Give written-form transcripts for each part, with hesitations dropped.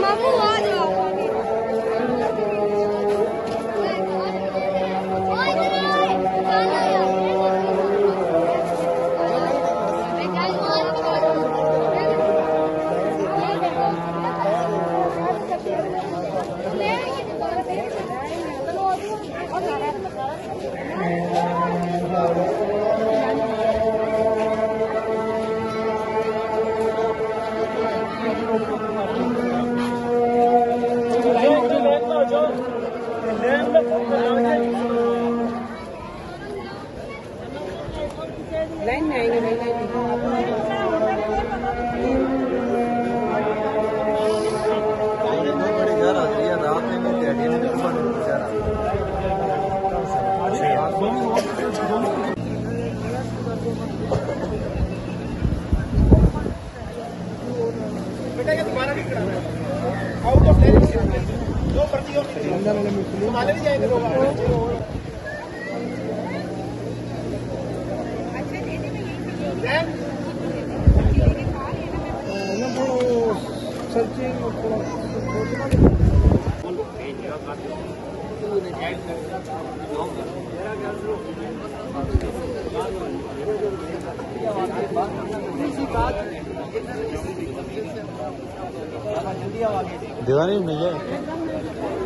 मामू आ जाओ। लाइन में आएंगे बेटा ये दोबारा भी कराना है आउट ऑफ लाइन दो पर्ची और वाले भी जाएंगे दो बार दीवानी में जाए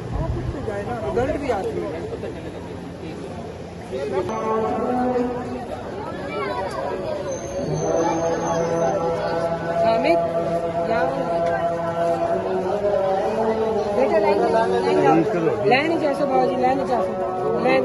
रिजल्ट भी आती है बेटा लाइन जैसे बाबूजी लाइन जैसे लाइन